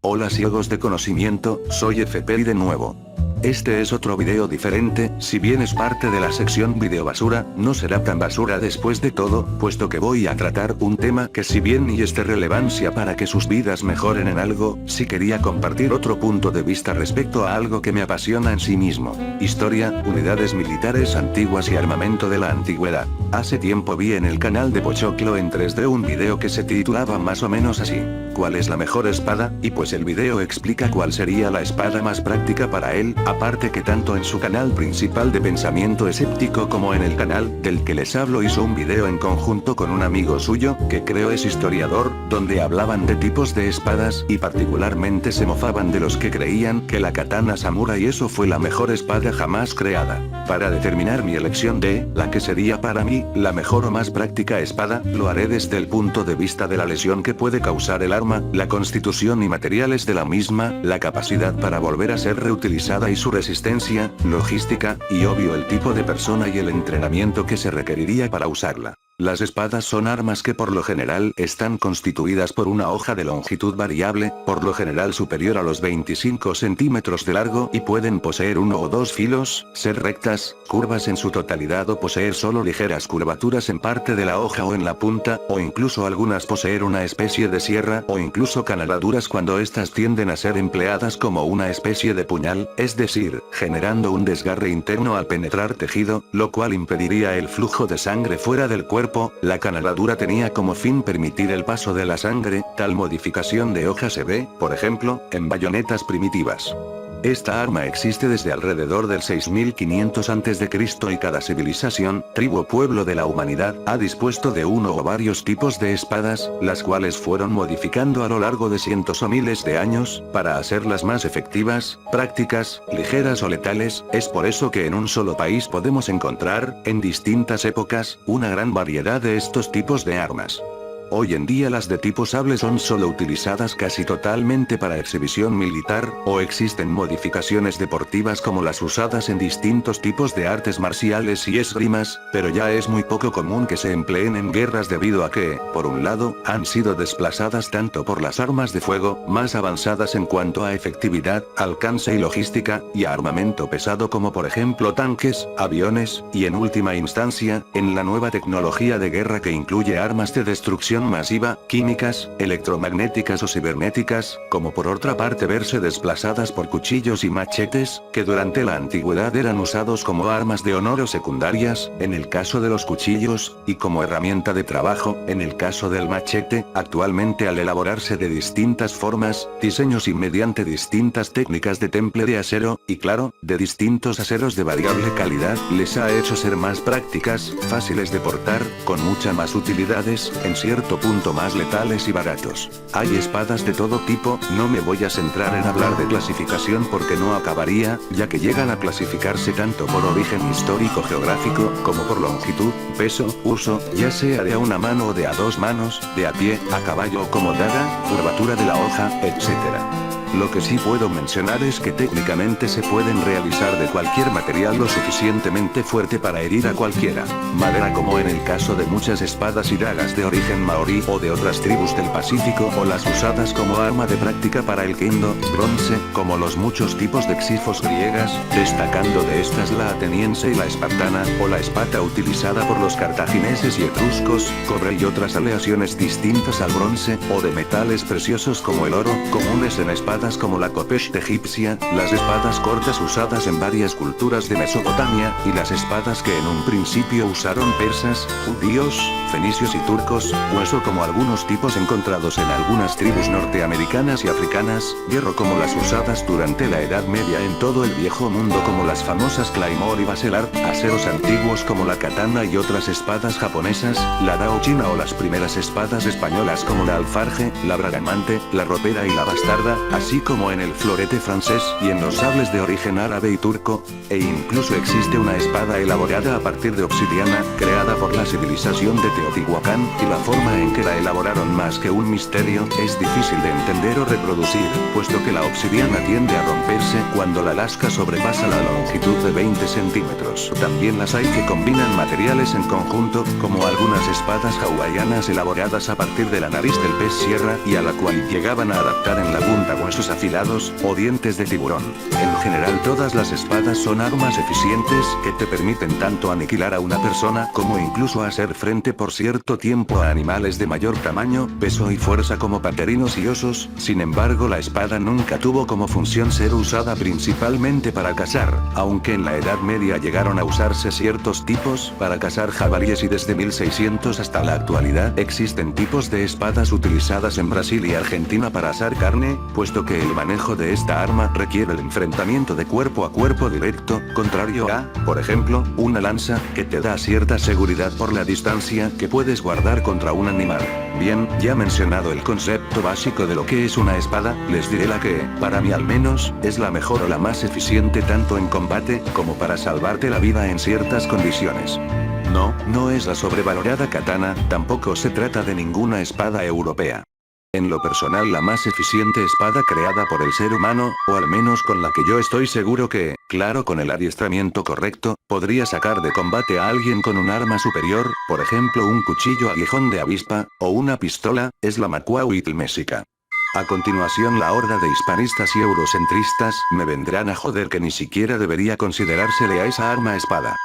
Hola ciegos de conocimiento, soy FP y de nuevo. Este es otro video diferente, si bien es parte de la sección video basura, no será tan basura después de todo, puesto que voy a tratar un tema que si bien ni es de relevancia para que sus vidas mejoren en algo, sí quería compartir otro punto de vista respecto a algo que me apasiona en sí mismo. Historia, unidades militares antiguas y armamento de la antigüedad. Hace tiempo vi en el canal de Pochoclo en 3D un video que se titulaba más o menos así: ¿cuál es la mejor espada? Y pues el video explica cuál sería la espada más práctica para él, aparte que tanto en su canal principal de pensamiento escéptico como en el canal del que les hablo hizo un video en conjunto con un amigo suyo, que creo es historiador, donde hablaban de tipos de espadas y particularmente se mofaban de los que creían que la katana samurai eso fue la mejor espada jamás creada. Para determinar mi elección de la que sería para mí la mejor o más práctica espada, lo haré desde el punto de vista de la lesión que puede causar el arma, la constitución y materiales de la misma, la capacidad para volver a ser reutilizada y su resistencia, logística, y obvio el tipo de persona y el entrenamiento que se requeriría para usarla. Las espadas son armas que por lo general están constituidas por una hoja de longitud variable, por lo general superior a los 25 centímetros de largo y pueden poseer uno o dos filos, ser rectas, curvas en su totalidad o poseer solo ligeras curvaturas en parte de la hoja o en la punta, o incluso algunas poseer una especie de sierra o incluso canaladuras cuando estas tienden a ser empleadas como una especie de puñal, es decir, generando un desgarre interno al penetrar tejido, lo cual impediría el flujo de sangre fuera del cuerpo. La canaladura tenía como fin permitir el paso de la sangre, tal modificación de hoja se ve, por ejemplo, en bayonetas primitivas. Esta arma existe desde alrededor del 6500 a.C. y cada civilización, tribu o pueblo de la humanidad, ha dispuesto de uno o varios tipos de espadas, las cuales fueron modificando a lo largo de cientos o miles de años, para hacerlas más efectivas, prácticas, ligeras o letales. Es por eso que en un solo país podemos encontrar, en distintas épocas, una gran variedad de estos tipos de armas. Hoy en día las de tipo sable son solo utilizadas casi totalmente para exhibición militar, o existen modificaciones deportivas como las usadas en distintos tipos de artes marciales y esgrimas, pero ya es muy poco común que se empleen en guerras debido a que, por un lado, han sido desplazadas tanto por las armas de fuego, más avanzadas en cuanto a efectividad, alcance y logística, y a armamento pesado como por ejemplo tanques, aviones, y en última instancia, en la nueva tecnología de guerra que incluye armas de destrucción masiva, químicas, electromagnéticas o cibernéticas, como por otra parte verse desplazadas por cuchillos y machetes, que durante la antigüedad eran usados como armas de honor o secundarias, en el caso de los cuchillos, y como herramienta de trabajo, en el caso del machete, actualmente al elaborarse de distintas formas, diseños y mediante distintas técnicas de temple de acero, y claro, de distintos aceros de variable calidad, les ha hecho ser más prácticas, fáciles de portar, con muchas más utilidades, en cierto punto más letales y baratos. Hay espadas de todo tipo, no me voy a centrar en hablar de clasificación porque no acabaría, ya que llegan a clasificarse tanto por origen histórico geográfico, como por longitud, peso, uso, ya sea de a una mano o de a dos manos, de a pie, a caballo o como daga, curvatura de la hoja, etc. Lo que sí puedo mencionar es que técnicamente se pueden realizar de cualquier material lo suficientemente fuerte para herir a cualquiera. Madera como en el caso de muchas espadas y dagas de origen maorí o de otras tribus del Pacífico o las usadas como arma de práctica para el kendo, bronce, como los muchos tipos de xifos griegas, destacando de estas la ateniense y la espartana, o la espata utilizada por los cartagineses y etruscos, cobre y otras aleaciones distintas al bronce, o de metales preciosos como el oro, comunes en espadas como la kopech egipcia, las espadas cortas usadas en varias culturas de Mesopotamia, y las espadas que en un principio usaron persas, judíos, fenicios y turcos, hueso como algunos tipos encontrados en algunas tribus norteamericanas y africanas, hierro como las usadas durante la Edad Media en todo el Viejo Mundo como las famosas claymore y basilar, aceros antiguos como la katana y otras espadas japonesas, la dao china o las primeras espadas españolas como la alfarje, la bragamante, la ropera y la bastarda, así así como en el florete francés y en los sables de origen árabe y turco, e incluso existe una espada elaborada a partir de obsidiana, creada por la civilización de Teotihuacán, y la forma en que la elaboraron más que un misterio, es difícil de entender o reproducir, puesto que la obsidiana tiende a romperse cuando la lasca sobrepasa la longitud de 20 centímetros. También las hay que combinan materiales en conjunto, como algunas espadas hawaianas elaboradas a partir de la nariz del pez sierra y a la cual llegaban a adaptar en la punta huesos afilados, o dientes de tiburón. En general todas las espadas son armas eficientes, que te permiten tanto aniquilar a una persona como incluso hacer frente por cierto tiempo a animales de mayor tamaño, peso y fuerza como panterinos y osos. Sin embargo, la espada nunca tuvo como función ser usada principalmente para cazar, aunque en la Edad Media llegaron a usarse ciertos tipos para cazar jabalíes, y desde 1600 hasta la actualidad existen tipos de espadas utilizadas en Brasil y Argentina para asar carne, puesto que el manejo de esta arma requiere el enfrentamiento de cuerpo a cuerpo directo, contrario a, por ejemplo, una lanza, que te da cierta seguridad por la distancia que puedes guardar contra un animal. Bien, ya mencionado el concepto básico de lo que es una espada, les diré la que, para mí al menos, es la mejor o la más eficiente tanto en combate, como para salvarte la vida en ciertas condiciones. No es la sobrevalorada katana, tampoco se trata de ninguna espada europea. En lo personal, la más eficiente espada creada por el ser humano, o al menos con la que yo estoy seguro que, claro, con el adiestramiento correcto, podría sacar de combate a alguien con un arma superior, por ejemplo un cuchillo aguijón de avispa, o una pistola, es la Macuahuitl-Méxica. A continuación, la horda de hispanistas y eurocentristas me vendrán a joder que ni siquiera debería considerársele a esa arma espada.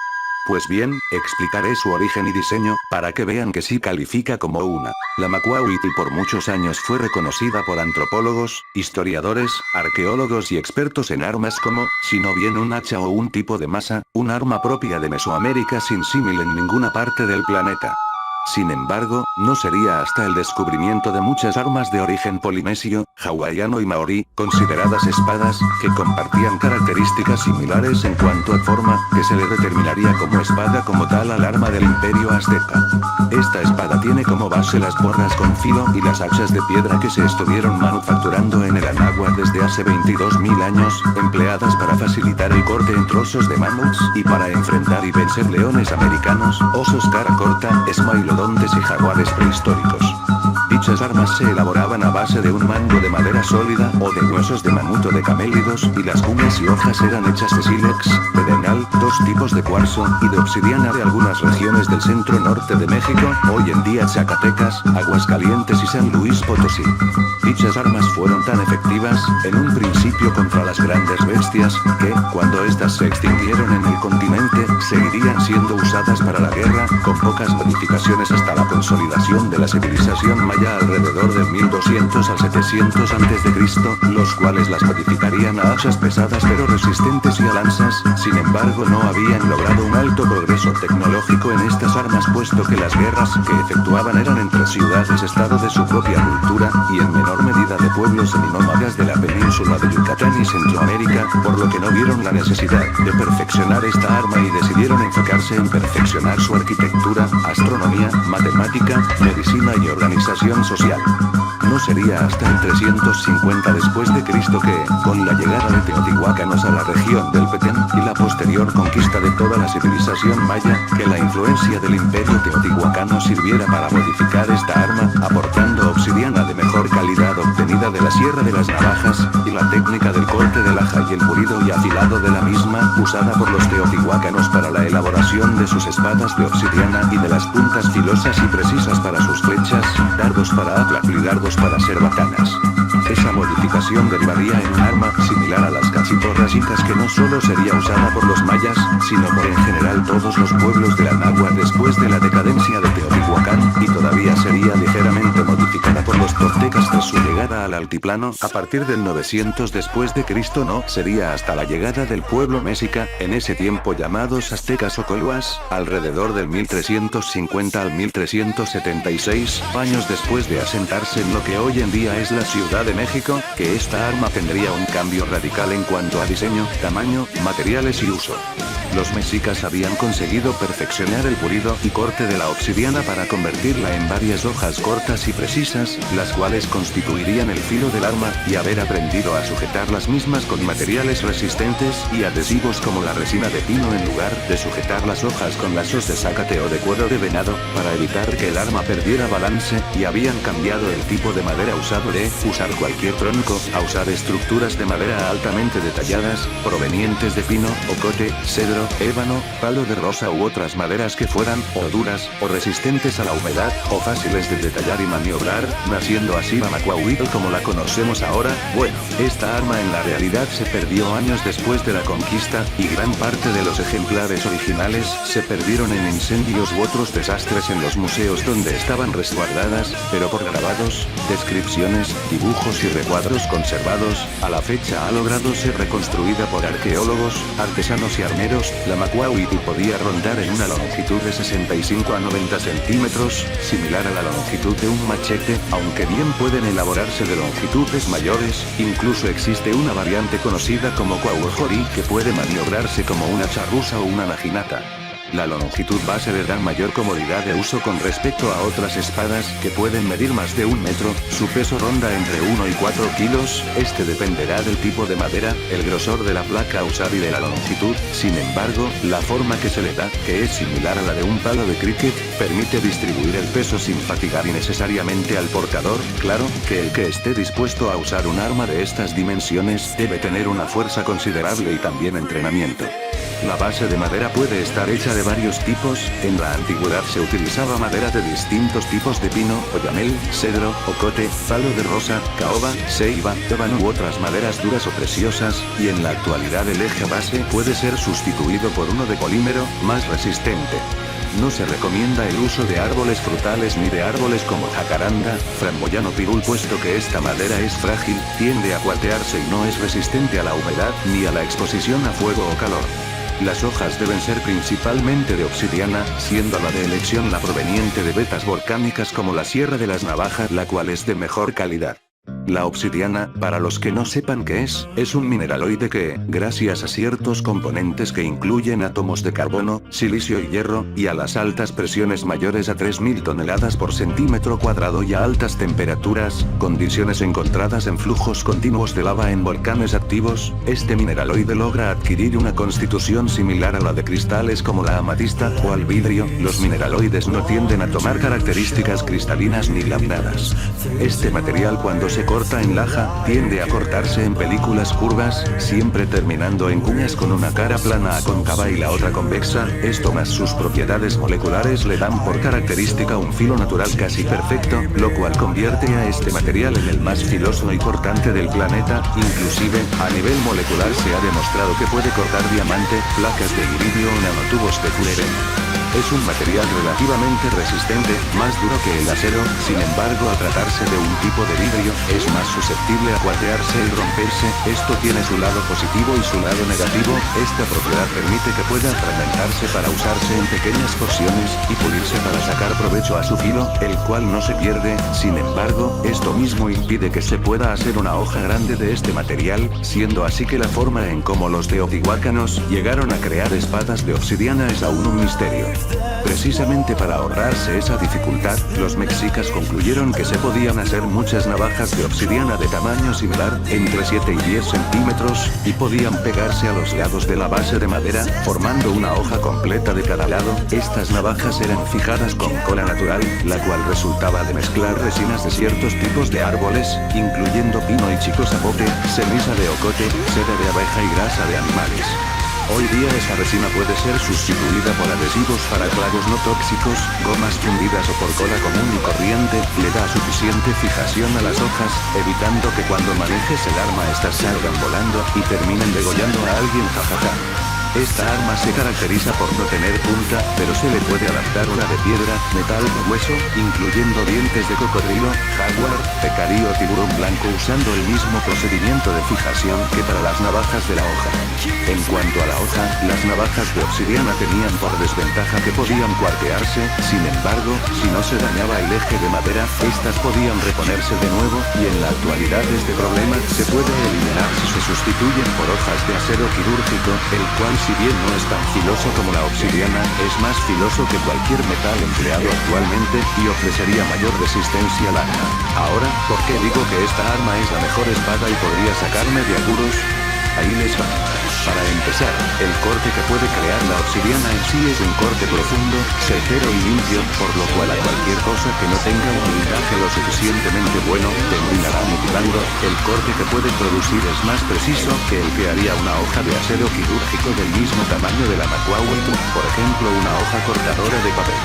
Pues bien, explicaré su origen y diseño, para que vean que sí califica como una. La Macuahuitl por muchos años fue reconocida por antropólogos, historiadores, arqueólogos y expertos en armas como, si no bien un hacha o un tipo de masa, un arma propia de Mesoamérica sin símil en ninguna parte del planeta. Sin embargo, no sería hasta el descubrimiento de muchas armas de origen polinesio, hawaiano y maorí, consideradas espadas, que compartían características similares en cuanto a forma, que se le determinaría como espada como tal al arma del imperio azteca. Esta espada tiene como base las porras con filo y las hachas de piedra que se estuvieron manufacturando en el Anáhuac desde hace 22.000 años, empleadas para facilitar el corte en trozos de mamuts, y para enfrentar y vencer leones americanos, osos cara corta, esmailodontes y jaguares prehistóricos. Dichas armas se elaboraban a base de un mango de madera sólida, o de huesos de mamut o de camélidos, y las cumes y hojas eran hechas de sílex, pedernal, dos tipos de cuarzo, y de obsidiana de algunas regiones del centro-norte de México, hoy en día Zacatecas, Aguascalientes y San Luis Potosí. Dichas armas fueron tan efectivas, en un principio contra las grandes bestias, que, cuando estas se extinguieron en el continente, seguirían siendo usadas para la guerra, con pocas modificaciones hasta la consolidación de la civilización maya alrededor del 1200 al 700 a.C., los cuales las modificarían a hachas pesadas pero resistentes y a lanzas. Sin embargo, no habían logrado un alto progreso tecnológico en estas armas, puesto que las guerras que efectuaban eran entre ciudades-estado de su propia cultura, y en menor medida de pueblos seminómadas de la península de Yucatán y Centroamérica, por lo que no vieron la necesidad de perfeccionar esta arma y decidieron enfocarse en perfeccionar su arquitectura, astronomía, matemática, medicina y organización social. No sería hasta el 350 después de Cristo que, con la llegada de teotihuacanos a la región del Petén, y la posterior conquista de toda la civilización maya, que la influencia del imperio teotihuacano sirviera para modificar esta arma, aportando obsidiana de mejor calidad obtenida de la Sierra de las Navajas, y la técnica del corte del aja y el pulido y afilado de la misma, usada por los teotihuacanos para la elaboración de sus espadas de obsidiana y de las puntas filosas y precisas para sus flechas, dardos para atlatl y dardos para ser batanas. Esa modificación derivaría en un arma similar a las cachiporras incas, que no solo sería usada por los mayas, sino por en general todos los pueblos de la Anáhuac después de la decadencia de Teotihuacán, y todavía sería ligeramente modificada por los toltecas tras su llegada al altiplano. A partir del 900 después de Cristo no sería hasta la llegada del pueblo mexica, en ese tiempo llamados aztecas o coluas, alrededor del 1350 al 1376, años después de asentarse en lo que hoy en día es la Ciudad de México, que esta arma tendría un cambio radical en cuanto a diseño, tamaño, materiales y uso. los mexicas habían conseguido perfeccionar el pulido y corte de la obsidiana para convertirla en varias hojas cortas y precisas, las cuales constituirían el filo del arma, y haber aprendido a sujetar las mismas con materiales resistentes y adhesivos como la resina de pino en lugar de sujetar las hojas con lazos de zacate o de cuero de venado, para evitar que el arma perdiera balance, y habían cambiado el tipo de madera usado de usar cualquier tronco a usar estructuras de madera altamente detalladas, provenientes de pino, ocote, cedro, ébano, palo de rosa u otras maderas que fueran o duras, o resistentes a la humedad, o fáciles de detallar y maniobrar, naciendo así la Macuahuitl como la conocemos ahora. Bueno, esta arma en la realidad se perdió años después de la conquista, y gran parte de los ejemplares originales se perdieron en incendios u otros desastres en los museos donde estaban resguardadas, pero por grabados, descripciones, dibujos y recuadros conservados, a la fecha ha logrado ser reconstruida por arqueólogos, artesanos y armeros. La Macuahuitl podía rondar en una longitud de 65 a 90 centímetros, similar a la longitud de un machete, aunque bien pueden elaborarse de longitudes mayores. Incluso existe una variante conocida como Cuauhjorí que puede maniobrarse como una charruza o una naginata. La longitud base le da mayor comodidad de uso con respecto a otras espadas que pueden medir más de 1 metro, su peso ronda entre 1 y 4 kilos, este dependerá del tipo de madera, el grosor de la placa a usar y de la longitud. Sin embargo, la forma que se le da, que es similar a la de un palo de cricket, permite distribuir el peso sin fatigar innecesariamente al portador. Claro, que el que esté dispuesto a usar un arma de estas dimensiones debe tener una fuerza considerable y también entrenamiento. La base de madera puede estar hecha de varios tipos. En la antigüedad se utilizaba madera de distintos tipos de pino, oyamel, cedro, ocote, palo de rosa, caoba, ceiba, ébano u otras maderas duras o preciosas, y en la actualidad el eje base puede ser sustituido por uno de polímero, más resistente. No se recomienda el uso de árboles frutales ni de árboles como jacaranda, framboyano pirul, puesto que esta madera es frágil, tiende a cuartearse y no es resistente a la humedad, ni a la exposición a fuego o calor. Las hojas deben ser principalmente de obsidiana, siendo la de elección la proveniente de vetas volcánicas como la Sierra de las Navajas, la cual es de mejor calidad. La obsidiana, para los que no sepan qué es un mineraloide que, gracias a ciertos componentes que incluyen átomos de carbono, silicio y hierro, y a las altas presiones mayores a 3000 toneladas por centímetro cuadrado y a altas temperaturas, condiciones encontradas en flujos continuos de lava en volcanes activos, este mineraloide logra adquirir una constitución similar a la de cristales como la amatista o al vidrio. Los mineraloides no tienden a tomar características cristalinas ni laminadas. Este material, cuando se corta en laja, tiende a cortarse en películas curvas, siempre terminando en cuñas con una cara plana a cóncava y la otra convexa. Esto más sus propiedades moleculares le dan por característica un filo natural casi perfecto, lo cual convierte a este material en el más filoso y cortante del planeta. Inclusive, a nivel molecular se ha demostrado que puede cortar diamante, placas de iridio o nanotubos de fullerene. Es un material relativamente resistente, más duro que el acero. Sin embargo, al tratarse de un tipo de vidrio, es más susceptible a cuartearse y romperse. Esto tiene su lado positivo y su lado negativo. Esta propiedad permite que pueda fragmentarse para usarse en pequeñas porciones y pulirse para sacar provecho a su filo, el cual no se pierde. Sin embargo, esto mismo impide que se pueda hacer una hoja grande de este material, siendo así que la forma en cómo los teotihuacanos llegaron a crear espadas de obsidiana es aún un misterio. Precisamente para ahorrarse esa dificultad, los mexicas concluyeron que se podían hacer muchas navajas de obsidiana de tamaño similar, entre 7 y 10 centímetros, y podían pegarse a los lados de la base de madera, formando una hoja completa de cada lado. Estas navajas eran fijadas con cola natural, la cual resultaba de mezclar resinas de ciertos tipos de árboles, incluyendo pino y chico zapote, ceniza de ocote, seda de abeja y grasa de animales. Hoy día esa resina puede ser sustituida por adhesivos para clavos no tóxicos, gomas fundidas o por cola común y corriente. Le da suficiente fijación a las hojas, evitando que cuando manejes el arma estas salgan volando y terminen degollando a alguien, jajaja. Esta arma se caracteriza por no tener punta, pero se le puede adaptar una de piedra, metal o hueso, incluyendo dientes de cocodrilo, jaguar, pecarí o tiburón blanco, usando el mismo procedimiento de fijación que para las navajas de la hoja. En cuanto a la hoja, las navajas de obsidiana tenían por desventaja que podían cuartearse. Sin embargo, si no se dañaba el eje de madera, estas podían reponerse de nuevo, y en la actualidad este problema se puede eliminar si se sustituyen por hojas de acero quirúrgico, el cual si bien no es tan filoso como la obsidiana, es más filoso que cualquier metal empleado actualmente, y ofrecería mayor resistencia al arma. Ahora, ¿por qué digo que esta arma es la mejor espada y podría sacarme de apuros? Ahí les va. Para empezar, el corte que puede crear la obsidiana en sí es un corte profundo, certero y limpio, por lo cual a cualquier cosa que no tenga un blindaje lo suficientemente bueno, terminará mutilando. El corte que puede producir es más preciso que el que haría una hoja de acero quirúrgico del mismo tamaño de la Macuahuitl, por ejemplo una hoja cortadora de papel.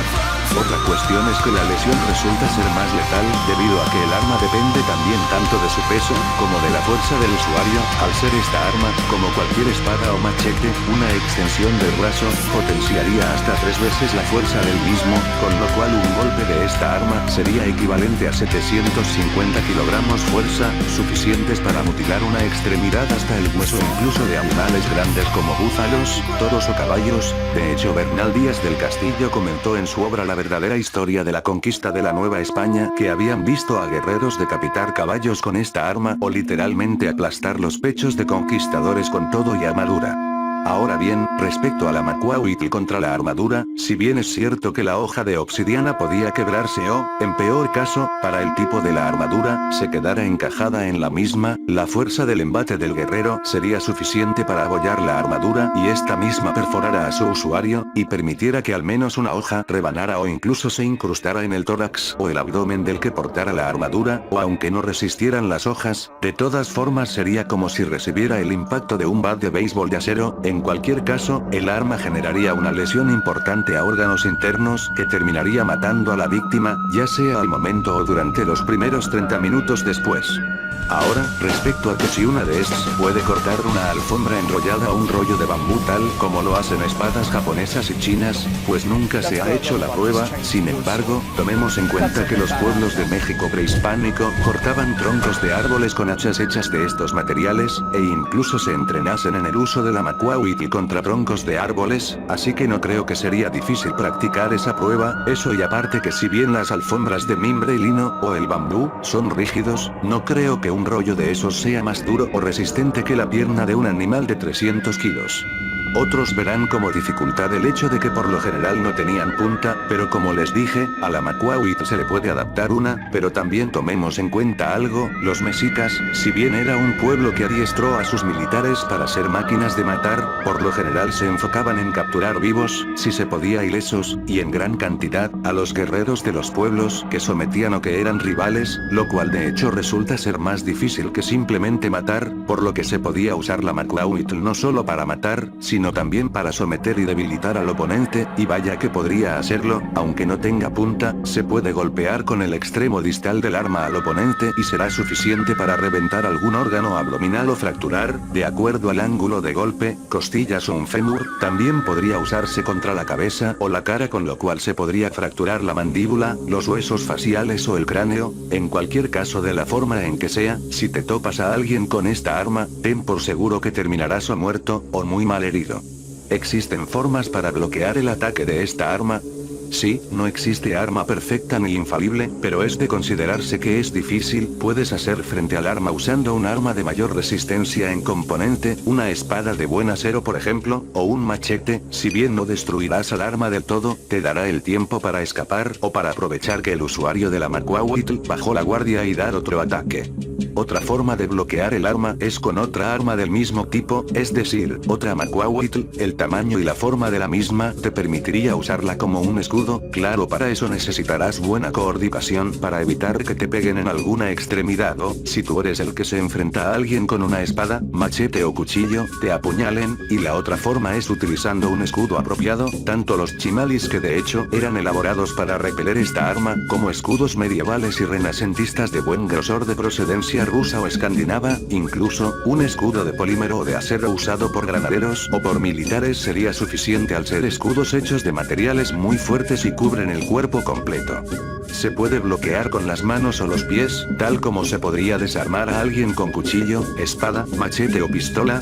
Otra cuestión es que la lesión resulta ser más letal, debido a que el arma depende también tanto de su peso, como de la fuerza del usuario. Al ser esta arma, como cualquier espada o machete, una extensión del brazo, potenciaría hasta 3 veces la fuerza del mismo, con lo cual un golpe de esta arma sería equivalente a 750 kilogramos fuerza, suficientes para mutilar una extremidad hasta el hueso incluso de animales grandes como búfalos, toros o caballos. De hecho, Bernal Díaz del Castillo comentó en su obra La verdadera historia de la conquista de la Nueva España que habían visto a guerreros decapitar caballos con esta arma o literalmente aplastar los pechos de conquistadores con todo y armadura. Ahora bien, respecto a la Macuahuitl contra la armadura, si bien es cierto que la hoja de obsidiana podía quebrarse o, en peor caso, para el tipo de la armadura, se quedara encajada en la misma, la fuerza del embate del guerrero sería suficiente para abollar la armadura y esta misma perforara a su usuario, y permitiera que al menos una hoja rebanara o incluso se incrustara en el tórax o el abdomen del que portara la armadura, o aunque no resistieran las hojas, de todas formas sería como si recibiera el impacto de un bat de béisbol de acero. En cualquier caso, el arma generaría una lesión importante a órganos internos que terminaría matando a la víctima, ya sea al momento o durante los primeros 30 minutos después. Ahora, respecto a que si una de estas puede cortar una alfombra enrollada o un rollo de bambú tal como lo hacen espadas japonesas y chinas, pues nunca se ha hecho la prueba. Sin embargo, tomemos en cuenta que los pueblos de México prehispánico cortaban troncos de árboles con hachas hechas de estos materiales, e incluso se entrenasen en el uso de la Macuahuitl contra troncos de árboles, así que no creo que sería difícil practicar esa prueba. Eso, y aparte que si bien las alfombras de mimbre y lino o el bambú son rígidos, no creo que un rollo de esos sea más duro o resistente que la pierna de un animal de 300 kilos. Otros verán como dificultad el hecho de que por lo general no tenían punta, pero como les dije, a la Macuahuitl se le puede adaptar una, pero también tomemos en cuenta algo, los mexicas, si bien era un pueblo que adiestró a sus militares para ser máquinas de matar, por lo general se enfocaban en capturar vivos, si se podía ilesos, y en gran cantidad, a los guerreros de los pueblos que sometían o que eran rivales, lo cual de hecho resulta ser más difícil que simplemente matar, por lo que se podía usar la Macuahuitl no solo para matar, sino también para someter y debilitar al oponente, y vaya que podría hacerlo, aunque no tenga punta, se puede golpear con el extremo distal del arma al oponente y será suficiente para reventar algún órgano abdominal o fracturar, de acuerdo al ángulo de golpe, costillas o un fémur. También podría usarse contra la cabeza o la cara, con lo cual se podría fracturar la mandíbula, los huesos faciales o el cráneo. En cualquier caso, de la forma en que sea, si te topas a alguien con esta arma, ten por seguro que terminarás o muerto, o muy mal herido. ¿Existen formas para bloquear el ataque de esta arma? Sí, no existe arma perfecta ni infalible, pero es de considerarse que es difícil. Puedes hacer frente al arma usando un arma de mayor resistencia en componente, una espada de buen acero por ejemplo, o un machete. Si bien no destruirás al arma del todo, te dará el tiempo para escapar o para aprovechar que el usuario de la Macuahuitl bajó la guardia y dar otro ataque. Otra forma de bloquear el arma es con otra arma del mismo tipo, es decir, otra Macuahuitl. El tamaño y la forma de la misma te permitiría usarla como un escudo. Claro, para eso necesitarás buena coordinación para evitar que te peguen en alguna extremidad o, si tú eres el que se enfrenta a alguien con una espada, machete o cuchillo, te apuñalen. Y la otra forma es utilizando un escudo apropiado. Tanto los chimalis, que de hecho eran elaborados para repeler esta arma, como escudos medievales y renacentistas de buen grosor de procedencia rusa o escandinava, incluso, un escudo de polímero o de acero usado por granaderos o por militares sería suficiente, al ser escudos hechos de materiales muy fuertes y cubren el cuerpo completo. Se puede bloquear con las manos o los pies, tal como se podría desarmar a alguien con cuchillo, espada, machete o pistola.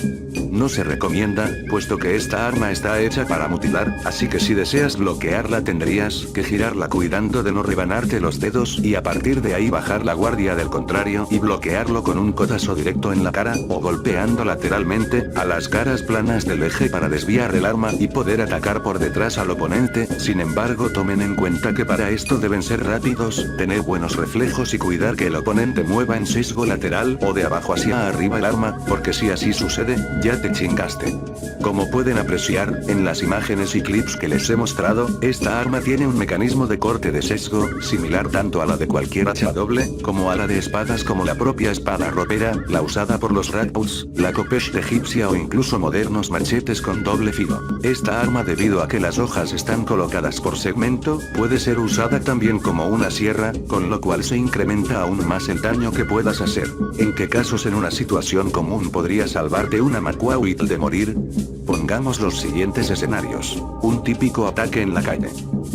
No se recomienda, puesto que esta arma está hecha para mutilar, así que si deseas bloquearla tendrías que girarla cuidando de no rebanarte los dedos y a partir de ahí bajar la guardia del contrario y bloquear bloquearlo con un codazo directo en la cara, o golpeando lateralmente, a las caras planas del eje para desviar el arma y poder atacar por detrás al oponente. Sin embargo, tomen en cuenta que para esto deben ser rápidos, tener buenos reflejos y cuidar que el oponente mueva en sesgo lateral o de abajo hacia arriba el arma, porque si así sucede, ya te chingaste. Como pueden apreciar, en las imágenes y clips que les he mostrado, esta arma tiene un mecanismo de corte de sesgo, similar tanto a la de cualquier hacha doble, como a la de espadas como la propia espada ropera, la usada por los Rajputs, la Kopesh egipcia o incluso modernos machetes con doble filo. Esta arma, debido a que las hojas están colocadas por segmento, puede ser usada también como una sierra, con lo cual se incrementa aún más el daño que puedas hacer. ¿En qué casos en una situación común podría salvarte una Macuahuitl de morir? Pongamos los siguientes escenarios. Un típico ataque en la calle.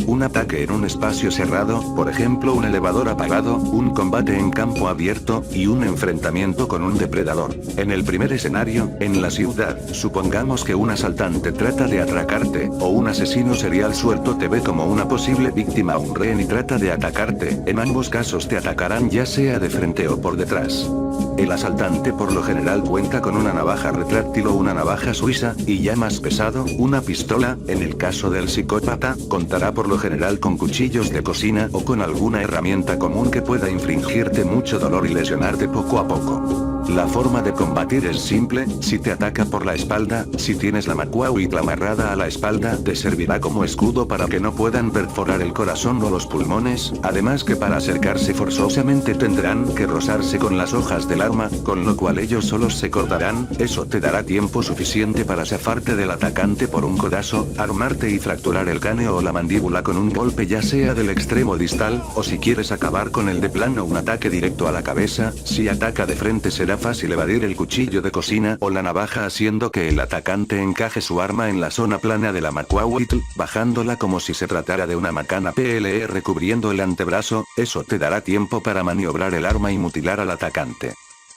Un ataque en un espacio cerrado, por ejemplo un elevador apagado, un combate en campo abierto, y un enfrentamiento con un depredador. En el primer escenario, en la ciudad, supongamos que un asaltante trata de atracarte, o un asesino serial suelto te ve como una posible víctima o un rehén y trata de atacarte. En ambos casos te atacarán ya sea de frente o por detrás. El asaltante por lo general cuenta con una navaja retráctil o una navaja suiza, y ya más pesado, una pistola. En el caso del psicópata, contará por lo general con cuchillos de cocina o con alguna herramienta común que pueda infligirte mucho dolor y lesionarte poco a poco. La forma de combatir es simple: si te ataca por la espalda, si tienes la Macuahuitl amarrada a la espalda, te servirá como escudo para que no puedan perforar el corazón o los pulmones, además que para acercarse forzosamente tendrán que rozarse con las hojas del arma, con lo cual ellos solos se cortarán. Eso te dará tiempo suficiente para zafarte del atacante por un codazo, armarte y fracturar el cráneo o la mandíbula con un golpe ya sea del extremo distal, o si quieres acabar con el de plano un ataque directo a la cabeza. Si ataca de frente será fácil evadir el cuchillo de cocina o la navaja haciendo que el atacante encaje su arma en la zona plana de la Macuahuitl, bajándola como si se tratara de una macana PLR cubriendo el antebrazo. Eso te dará tiempo para maniobrar el arma y mutilar al atacante.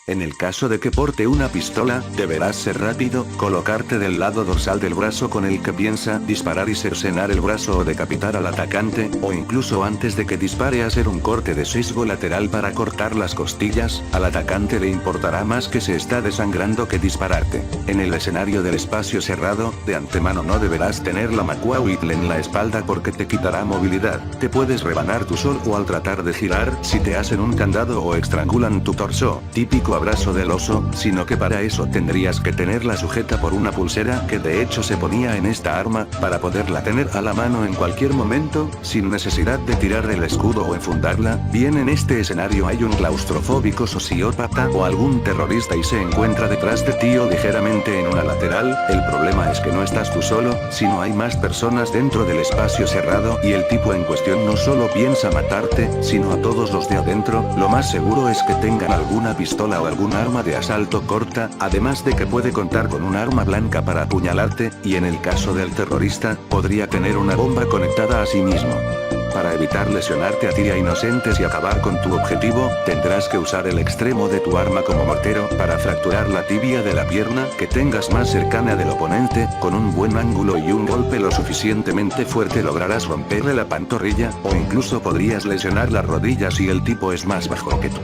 En el caso de que porte una pistola, deberás ser rápido, colocarte del lado dorsal del brazo con el que piensa disparar y cercenar el brazo o decapitar al atacante, o incluso antes de que dispare hacer un corte de sesgo lateral para cortar las costillas. Al atacante le importará más que se está desangrando que dispararte. En el escenario del espacio cerrado, de antemano no deberás tener la Macuahuitl en la espalda porque te quitará movilidad, te puedes rebanar tú solo o al tratar de girar, si te hacen un candado o estrangulan tu torso, típico abrazo del oso, sino que para eso tendrías que tenerla sujeta por una pulsera que de hecho se ponía en esta arma, para poderla tener a la mano en cualquier momento, sin necesidad de tirar el escudo o enfundarla. Bien, en este escenario hay un claustrofóbico sociópata o algún terrorista y se encuentra detrás de ti o ligeramente en una lateral. El problema es que no estás tú solo, sino hay más personas dentro del espacio cerrado y el tipo en cuestión no solo piensa matarte, sino a todos los de adentro. Lo más seguro es que tengan alguna pistola o algún arma de asalto corta, además de que puede contar con un arma blanca para apuñalarte, y en el caso del terrorista, podría tener una bomba conectada a sí mismo. Para evitar lesionarte a ti y a inocentes y acabar con tu objetivo, tendrás que usar el extremo de tu arma como mortero para fracturar la tibia de la pierna que tengas más cercana del oponente. Con un buen ángulo y un golpe lo suficientemente fuerte lograrás romperle la pantorrilla, o incluso podrías lesionar las rodillas si el tipo es más bajo que tú.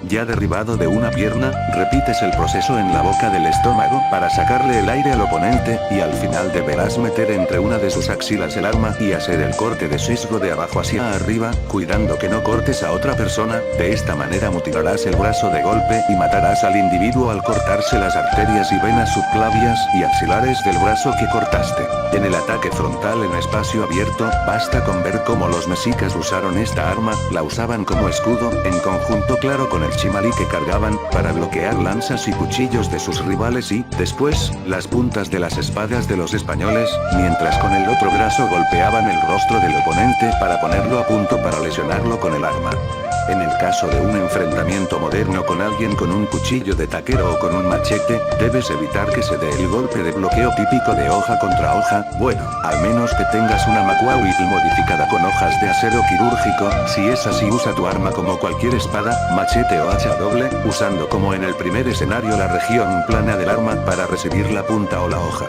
Ya derribado de una pierna, repites el proceso en la boca del estómago para sacarle el aire al oponente, y al final deberás meter entre una de sus axilas el arma y hacer el corte de sesgo de abajo hacia arriba, cuidando que no cortes a otra persona. De esta manera mutilarás el brazo de golpe y matarás al individuo al cortarse las arterias y venas subclavias y axilares del brazo que cortaste. En el ataque frontal en espacio abierto, basta con ver cómo los mexicas usaron esta arma. La usaban como escudo, en conjunto claro con el chimalí que cargaban, para bloquear lanzas y cuchillos de sus rivales y, después, las puntas de las espadas de los españoles, mientras con el otro brazo golpeaban el rostro del oponente para ponerlo a punto para lesionarlo con el arma. En el caso de un enfrentamiento moderno con alguien con un cuchillo de taquero o con un machete, debes evitar que se dé el golpe de bloqueo típico de hoja contra hoja. Bueno, al menos que tengas una Macuahuitl modificada con hojas de acero quirúrgico. Si es así, usa tu arma como cualquier espada, machete o hacha doble, usando como en el primer escenario la región plana del arma para recibir la punta o la hoja.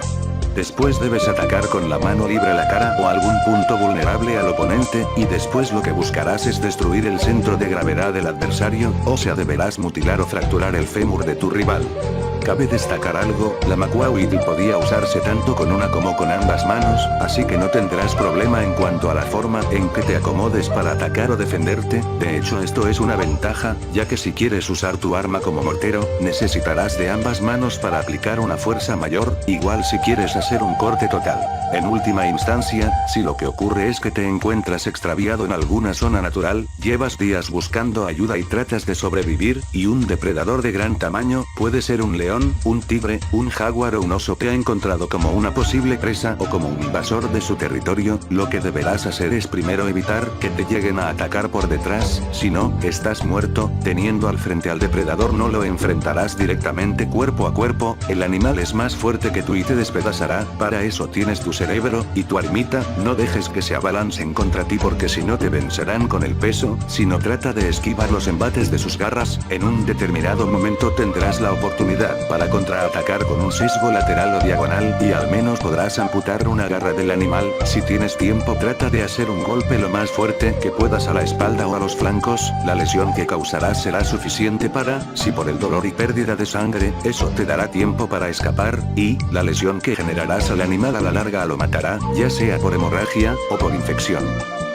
Después debes atacar con la mano libre la cara o algún punto vulnerable al oponente, y después lo que buscarás es destruir el centro de gravedad del adversario, o sea deberás mutilar o fracturar el fémur de tu rival. Cabe destacar algo, la Macuahuitl podía usarse tanto con una como con ambas manos, así que no tendrás problema en cuanto a la forma en que te acomodes para atacar o defenderte. De hecho, esto es una ventaja, ya que si quieres usar tu arma como mortero, necesitarás de ambas manos para aplicar una fuerza mayor, igual si quieres hacer un corte total. En última instancia, si lo que ocurre es que te encuentras extraviado en alguna zona natural, llevas días buscando ayuda y tratas de sobrevivir, y un depredador de gran tamaño, puede ser un león, un tigre, un jaguar o un oso te ha encontrado como una posible presa o como un invasor de su territorio, lo que deberás hacer es primero evitar que te lleguen a atacar por detrás, si no, estás muerto. Teniendo al frente al depredador no lo enfrentarás directamente cuerpo a cuerpo, el animal es más fuerte que tú y te despedazará. Para eso tienes tu cerebro y tu armita, no dejes que se abalancen contra ti porque si no te vencerán con el peso, sino trata de esquivar los embates de sus garras. En un determinado momento tendrás la oportunidad para contraatacar con un sesgo lateral o diagonal, y al menos podrás amputar una garra del animal. Si tienes tiempo, trata de hacer un golpe lo más fuerte que puedas a la espalda o a los flancos. La lesión que causarás será suficiente para, si por el dolor y pérdida de sangre, eso te dará tiempo para escapar, y la lesión que generarás al animal a la larga lo matará, ya sea por hemorragia o por infección.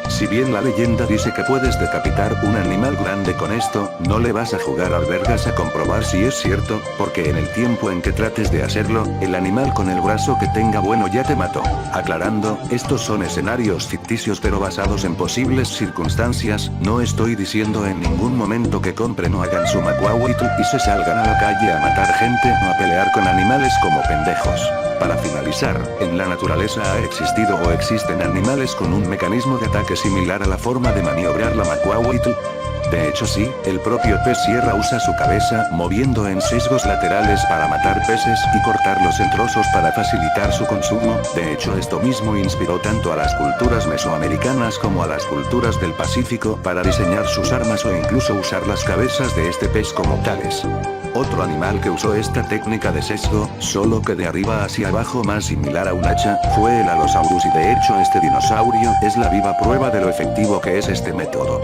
Si bien la leyenda dice que puedes decapitar un animal grande con esto, no le vas a jugar al vergas a comprobar si es cierto, porque en el tiempo en que trates de hacerlo, el animal con el brazo que tenga bueno ya te mató. Aclarando, estos son escenarios ficticios pero basados en posibles circunstancias, no estoy diciendo en ningún momento que compren o hagan su Macuahuitl y se salgan a la calle a matar gente o a pelear con animales como pendejos. Para finalizar, en la naturaleza ha existido o existen animales con un mecanismo de ataque similar a la forma de maniobrar la Macuahuitl. De hecho sí, el propio pez sierra usa su cabeza moviendo en sesgos laterales para matar peces y cortarlos en trozos para facilitar su consumo. De hecho esto mismo inspiró tanto a las culturas mesoamericanas como a las culturas del Pacífico para diseñar sus armas o incluso usar las cabezas de este pez como tales. Otro animal que usó esta técnica de sesgo, solo que de arriba hacia abajo más similar a un hacha, fue el Allosaurus, y de hecho este dinosaurio es la viva prueba de lo efectivo que es este método.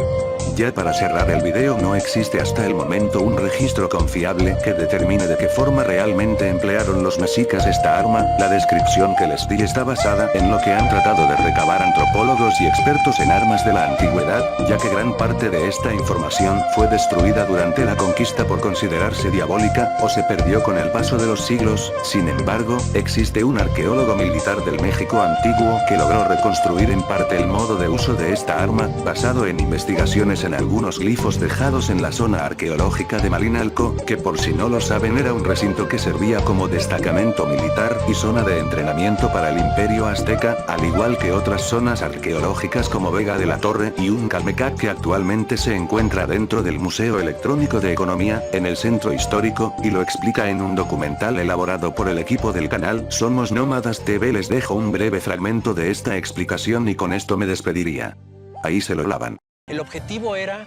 Ya para cerrar el video, no existe hasta el momento un registro confiable que determine de qué forma realmente emplearon los mexicas esta arma. La descripción que les di está basada en lo que han tratado de recabar antropólogos y expertos en armas de la antigüedad, ya que gran parte de esta información fue destruida durante la conquista por considerarse diabólica, o se perdió con el paso de los siglos. Sin embargo, existe un arqueólogo militar del México antiguo que logró reconstruir en parte el modo de uso de esta arma, basado en investigaciones en algunos glifos dejados en la zona arqueológica de Malinalco, que por si no lo saben era un recinto que servía como destacamento militar y zona de entrenamiento para el Imperio Azteca, al igual que otras zonas arqueológicas como Vega de la Torre y un Calmecac que actualmente se encuentra dentro del Museo Electrónico de Economía, en el centro histórico, y lo explica en un documental elaborado por el equipo del canal Somos Nómadas TV. Les dejo un breve fragmento de esta explicación y con esto me despediría. Ahí se lo lavan. El objetivo era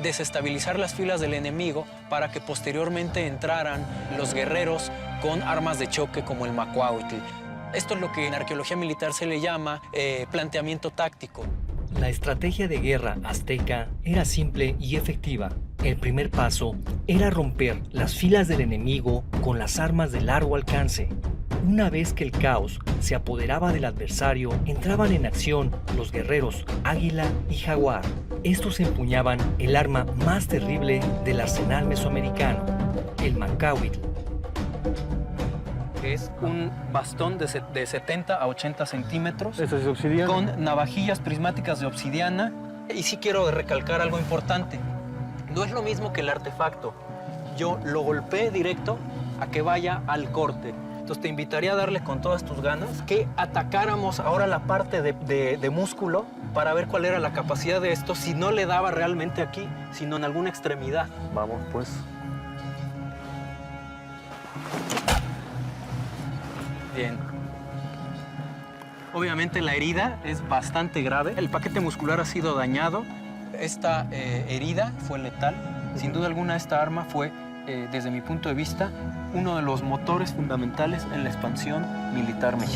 desestabilizar las filas del enemigo para que posteriormente entraran los guerreros con armas de choque como el Macuahuitl. Esto es lo que en arqueología militar se le llama planteamiento táctico. La estrategia de guerra azteca era simple y efectiva. El primer paso era romper las filas del enemigo con las armas de largo alcance. Una vez que el caos se apoderaba del adversario, entraban en acción los guerreros Águila y Jaguar. Estos empuñaban el arma más terrible del arsenal mesoamericano, el Macuahuitl. Es un bastón de 70 a 80 centímetros. ¿Esto es obsidiana? Con navajillas prismáticas de obsidiana. Y sí quiero recalcar algo importante. No es lo mismo que el artefacto. Yo lo golpeé directo a que vaya al corte. Entonces te invitaría a darle con todas tus ganas, que atacáramos ahora la parte de músculo para ver cuál era la capacidad de esto, si no le daba realmente aquí, sino en alguna extremidad. Vamos pues. Bien. Obviamente la herida es bastante grave. El paquete muscular ha sido dañado. Esta herida fue letal. Sin duda alguna esta arma fue, desde mi punto de vista, uno de los motores fundamentales en la expansión militar mexicana.